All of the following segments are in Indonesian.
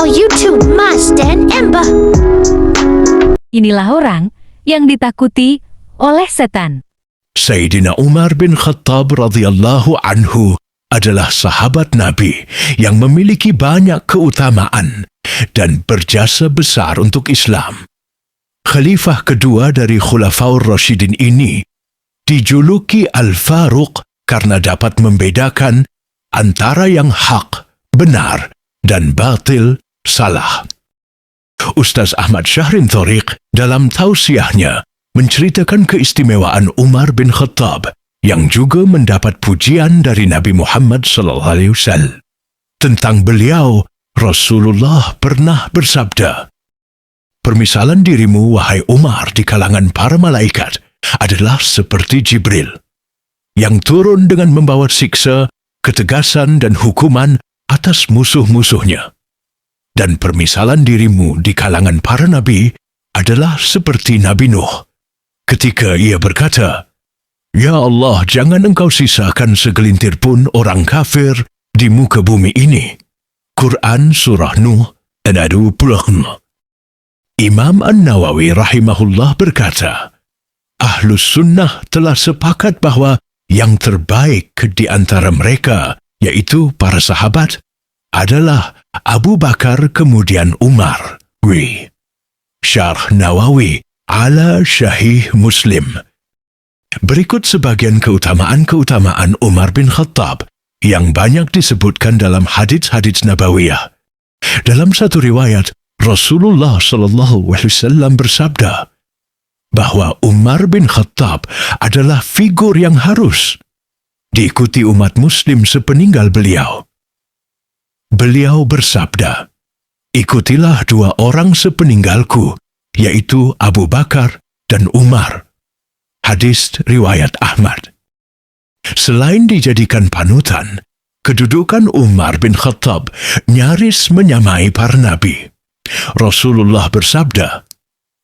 Wow, YouTube Mas dan Ember. Inilah orang yang ditakuti oleh setan. Sayyidina Umar bin Khattab radhiyallahu anhu adalah sahabat Nabi yang memiliki banyak keutamaan dan berjasa besar untuk Islam. Khalifah kedua dari Khulafaur Rasyidin ini dijuluki Al-Faruq karena dapat membedakan antara yang hak, benar, dan batil, salah. Ustaz Ahmad Syahrin Thoriq dalam tausiahnya menceritakan keistimewaan Umar bin Khattab yang juga mendapat pujian dari Nabi Muhammad SAW. Tentang beliau, Rasulullah pernah bersabda, "Permisalan dirimu, wahai Umar, di kalangan para malaikat adalah seperti Jibril, yang turun dengan membawa siksa, ketegasan dan hukuman atas musuh-musuhnya. Dan permisalan dirimu di kalangan para nabi adalah seperti Nabi Nuh, ketika ia berkata, 'Ya Allah, jangan engkau sisakan segelintir pun orang kafir di muka bumi ini.' Quran Surah Nuh ayat 20. Imam An-Nawawi rahimahullah berkata, Ahlus Sunnah telah sepakat bahwa yang terbaik di antara mereka, yaitu para sahabat, adalah Abu Bakar kemudian Umar. Syarh Nawawi ala Syahih Muslim. Berikut sebagian keutamaan-keutamaan Umar bin Khattab yang banyak disebutkan dalam hadits-hadits Nabawiyah. Dalam satu riwayat, Rasulullah SAW bersabda bahwa Umar bin Khattab adalah figur yang harus diikuti umat muslim sepeninggal beliau. Beliau bersabda, "Ikutilah dua orang sepeninggalku, yaitu Abu Bakar dan Umar." Hadis riwayat Ahmad. Selain dijadikan panutan, kedudukan Umar bin Khattab nyaris menyamai para nabi. Rasulullah bersabda,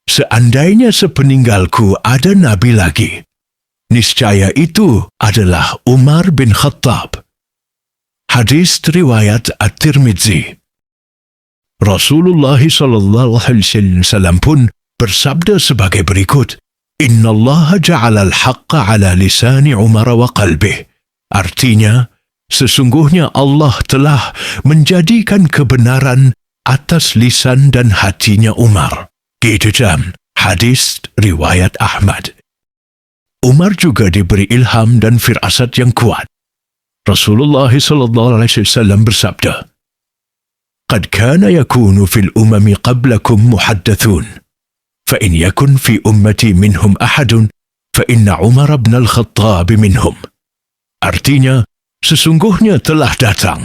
"Seandainya sepeninggalku ada nabi lagi, niscaya itu adalah Umar bin Khattab." Hadis riwayat At-Tirmidzi. Rasulullah SAW pun bersabda sebagai berikut, "Inna Allah ja'ala al-haqqa ala lisani Umar wa qalbih." Artinya, sesungguhnya Allah telah menjadikan kebenaran atas lisan dan hatinya Umar. Gitu. Hadis riwayat Ahmad. Umar juga diberi ilham dan firasat yang kuat. Rasulullah SAW bersabda, "Qad kana yakunu fil umami qablakum muhaddathun, fa in yakun fi ummati minhum ahadun, fa inna Umar bin al-Khattab minhum." Artinya, sesungguhnya telah datang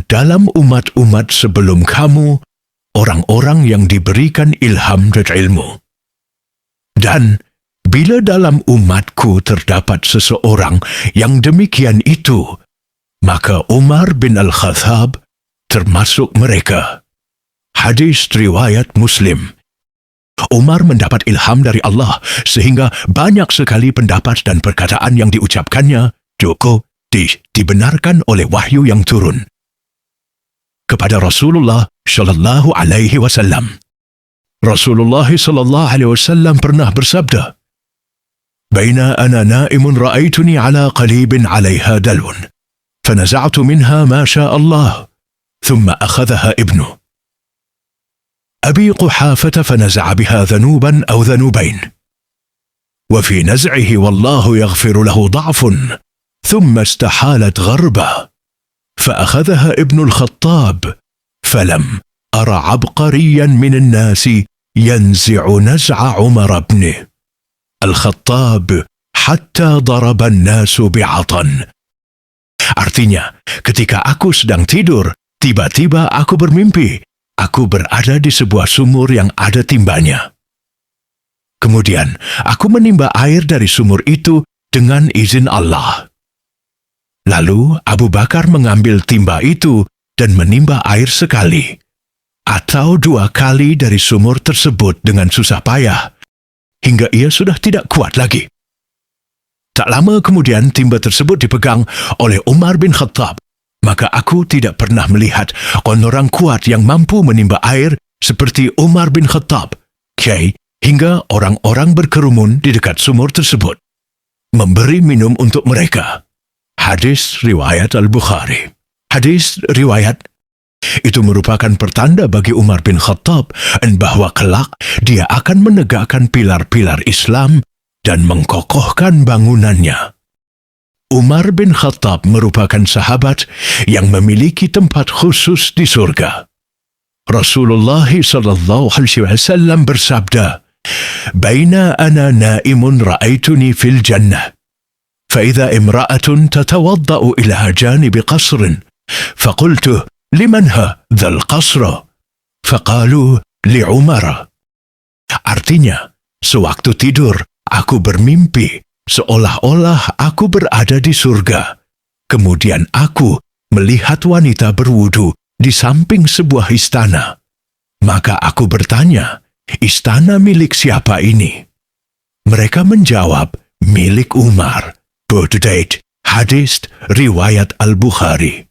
dalam umat-umat sebelum kamu orang-orang yang diberikan ilham dan ilmu. Dan bila dalam umatku terdapat seseorang yang demikian itu, maka Umar bin al-Khattab termasuk mereka. Hadis riwayat Muslim. Umar mendapat ilham dari Allah sehingga banyak sekali pendapat dan perkataan yang diucapkannya cukup dibenarkan oleh wahyu yang turun kepada Rasulullah Shallallahu Alaihi Wasallam. Rasulullah Shallallahu Alaihi Wasallam pernah bersabda, "Baina ana naimun ra'aituni ala qalibin 'alayha dalwun, fanaza'tu minha ma syaa Allah, thumma akhadhaha ibnu Abi Quhafah fanaza'a biha dhanuban aw dhanubain, wa fi naz'ihi wallahu yaghfiru lahu dha'fun, ثم استحالت غربة فأخذها ابن الخطاب فلم أرى عبقريا من الناس ينزع نزع عمر بن الخطاب حتى ضرب الناس بعطن. Artinya, ketika aku sedang tidur, tiba-tiba aku bermimpi. Aku berada di sebuah sumur yang ada timbanya. Kemudian, aku menimba air dari sumur itu dengan izin Allah. Lalu Abu Bakar mengambil timba itu dan menimba air sekali atau dua kali dari sumur tersebut dengan susah payah, hingga ia sudah tidak kuat lagi. Tak lama kemudian timba tersebut dipegang oleh Umar bin Khattab. maka aku tidak pernah melihat orang kuat yang mampu menimba air seperti Umar bin Khattab, Kiai, hingga orang-orang berkerumun di dekat sumur tersebut, memberi minum untuk mereka. Hadis riwayat Al-Bukhari. Hadis riwayat itu merupakan pertanda bagi Umar bin Khattab bahwa kelak dia akan menegakkan pilar-pilar Islam dan mengkokohkan bangunannya. Umar bin Khattab merupakan sahabat yang memiliki tempat khusus di surga. Rasulullah SAW bersabda, "Baina ana naimun ra'aituni fil jannah, فإذا امرأة تتوضأ إلى جانب قصر فقلت لمن ذا القصر فقالوا لعمر." Artinya, sewaktu tidur aku bermimpi seolah-olah aku berada di surga. Kemudian aku melihat wanita berwudu di samping sebuah istana. Maka aku bertanya, istana milik siapa ini? Mereka menjawab, milik Umar. Berdate, hadis riwayat Al-Bukhari.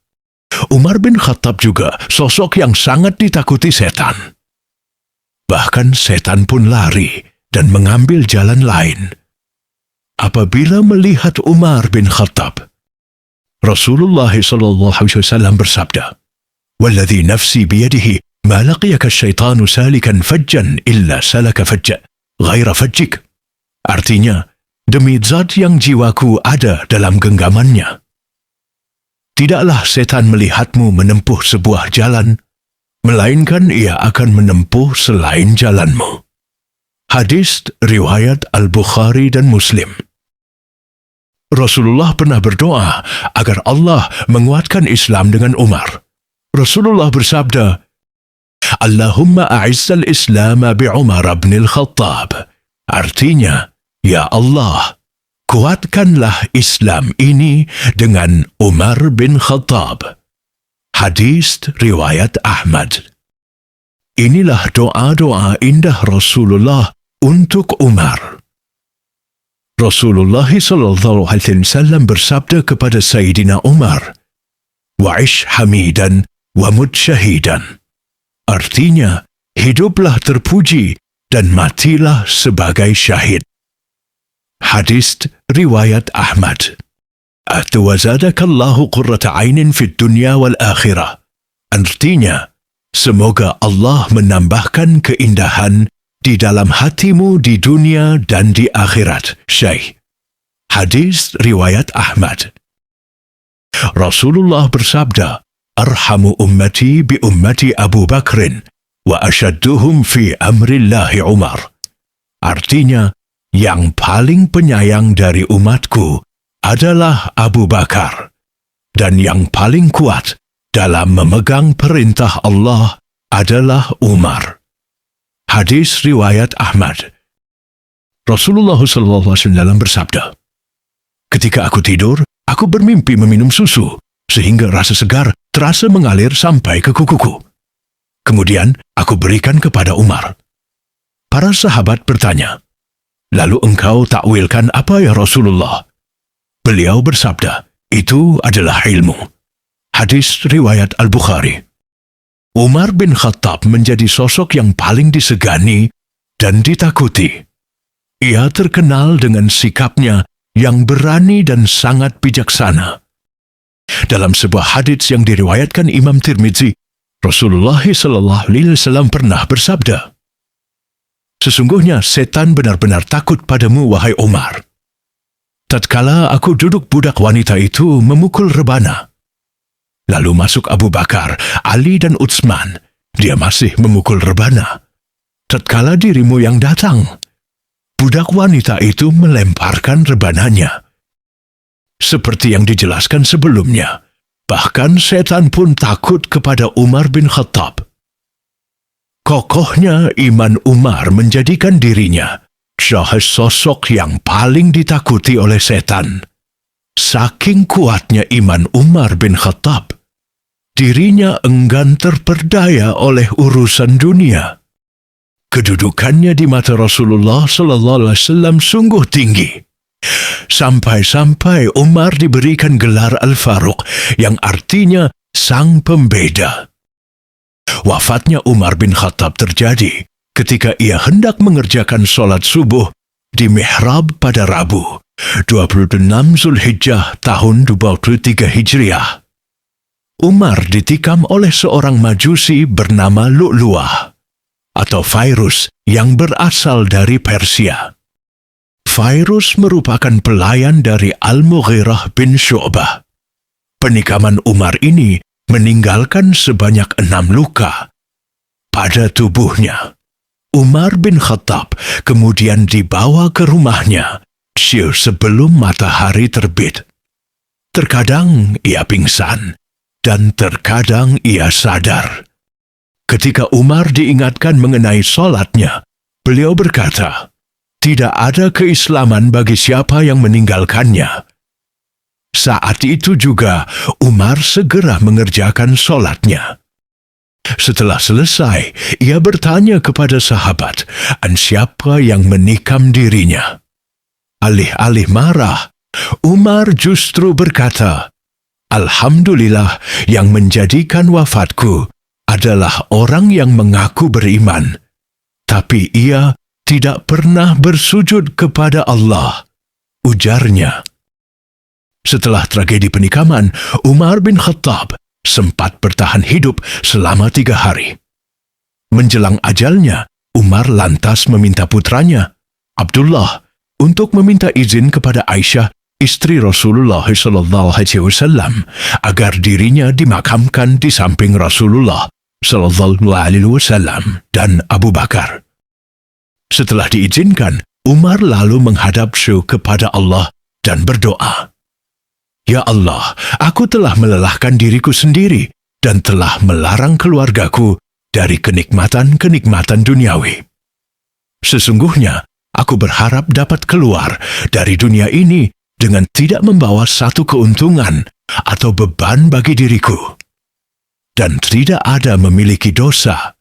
Umar bin Khattab juga sosok yang sangat ditakuti setan. Bahkan setan pun lari dan mengambil jalan lain apabila melihat Umar bin Khattab. Rasulullah SAW bersabda, "Walladhi nafsi biyadihi ma laqiyaka syaitanu salikan fajjan illa salaka fajja ghaira fajjik." Artinya, demi zat yang jiwaku ada dalam genggamannya, tidaklah setan melihatmu menempuh sebuah jalan, melainkan ia akan menempuh selain jalanmu. Hadis riwayat Al-Bukhari dan Muslim. Rasulullah pernah berdoa agar Allah menguatkan Islam dengan Umar. Rasulullah bersabda, "Allahumma a'izzal Islam bi Umar bin Al-Khattab." Artinya, ya Allah, kuatkanlah Islam ini dengan Umar bin Khattab. Hadis riwayat Ahmad. Inilah doa-doa indah Rasulullah untuk Umar. Rasulullah SAW bersabda kepada Sayyidina Umar, "Wa'ish hamidan wa mut syahidan." Artinya, hiduplah terpuji dan matilah sebagai syahid. Hadis riwayat Ahmad. Atwazadakallahu qurrata ainin fid dunya wal akhirah. Artinya, semoga Allah menambahkan keindahan di dalam hatimu di dunia dan di akhirat. Syekh. Hadis riwayat Ahmad. Rasulullah bersabda, "Arhamu ummati bi ummati Abu Bakrin wa asyadduhum fi amrillahi Umar." Artinya, yang paling penyayang dari umatku adalah Abu Bakar, dan yang paling kuat dalam memegang perintah Allah adalah Umar. Hadis riwayat Ahmad. Rasulullah SAW bersabda, "Ketika aku tidur, aku bermimpi meminum susu, sehingga rasa segar terasa mengalir sampai ke kukuku. Kemudian aku berikan kepada Umar." Para sahabat bertanya, "Lalu engkau takwilkan apa ya Rasulullah?" Beliau bersabda, "Itu adalah ilmu." Hadis riwayat Al-Bukhari. Umar bin Khattab menjadi sosok yang paling disegani dan ditakuti. Ia terkenal dengan sikapnya yang berani dan sangat bijaksana. Dalam sebuah hadits yang diriwayatkan Imam Tirmidzi, Rasulullah SAW pernah bersabda, "Sesungguhnya setan benar-benar takut padamu, wahai Umar. Tatkala aku duduk, budak wanita itu memukul rebana. Lalu masuk Abu Bakar, Ali dan Utsman. Dia masih memukul rebana. Tatkala dirimu yang datang, budak wanita itu melemparkan rebananya. Seperti yang dijelaskan sebelumnya, bahkan setan pun takut kepada Umar bin Khattab. Kokohnya iman Umar menjadikan dirinya sosok yang paling ditakuti oleh setan. Saking kuatnya iman Umar bin Khattab, dirinya enggan terperdaya oleh urusan dunia. Kedudukannya di mata Rasulullah SAW sungguh tinggi. Sampai-sampai Umar diberikan gelar Al-Faruq yang artinya sang pembeda. Wafatnya Umar bin Khattab terjadi ketika ia hendak mengerjakan sholat subuh di mihrab pada Rabu, 26 Zulhijjah tahun 23 Hijriah. Umar ditikam oleh seorang majusi bernama Lu'lu'ah atau Fairuz yang berasal dari Persia. Fairuz merupakan pelayan dari Al-Mughirah bin Syu'bah. Penikaman Umar ini meninggalkan sebanyak 6 luka pada tubuhnya. Umar bin Khattab kemudian dibawa ke rumahnya sebelum matahari terbit. Terkadang ia pingsan dan terkadang ia sadar. Ketika Umar diingatkan mengenai sholatnya, beliau berkata, "Tidak ada keislaman bagi siapa yang meninggalkannya." Saat itu juga Umar segera mengerjakan sholatnya. Setelah selesai, ia bertanya kepada sahabat, siapa yang menikam dirinya. Alih-alih marah, Umar justru berkata, "Alhamdulillah, yang menjadikan wafatku adalah orang yang mengaku beriman, tapi ia tidak pernah bersujud kepada Allah," ujarnya. Setelah tragedi penikaman, Umar bin Khattab sempat bertahan hidup selama 3 hari. Menjelang ajalnya, Umar lantas meminta putranya, Abdullah, untuk meminta izin kepada Aisyah, istri Rasulullah SAW, agar dirinya dimakamkan di samping Rasulullah SAW dan Abu Bakar. Setelah diizinkan, Umar lalu menghadap kepada Allah dan berdoa, "Ya Allah, aku telah melelahkan diriku sendiri dan telah melarang keluargaku dari kenikmatan-kenikmatan duniawi. Sesungguhnya, aku berharap dapat keluar dari dunia ini dengan tidak membawa satu keuntungan atau beban bagi diriku, dan tidak ada memiliki dosa,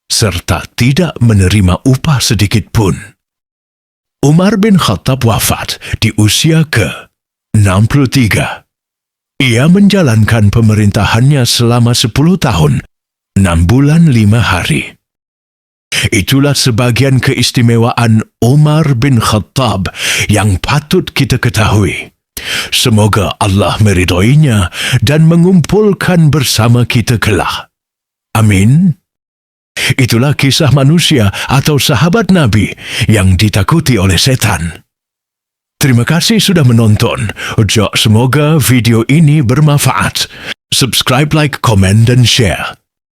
serta tidak menerima upah sedikit pun." Umar bin Khattab wafat di usia ke-63. Ia menjalankan pemerintahannya selama 10 tahun, 6 bulan 5 hari. Itulah sebagian keistimewaan Umar bin Khattab yang patut kita ketahui. Semoga Allah meridhoinya dan mengumpulkan bersama kita kelak. Amin. Itulah kisah manusia atau sahabat Nabi yang ditakuti oleh setan. Terima kasih sudah menonton. Semoga video ini bermanfaat. Subscribe, like, komen, dan share.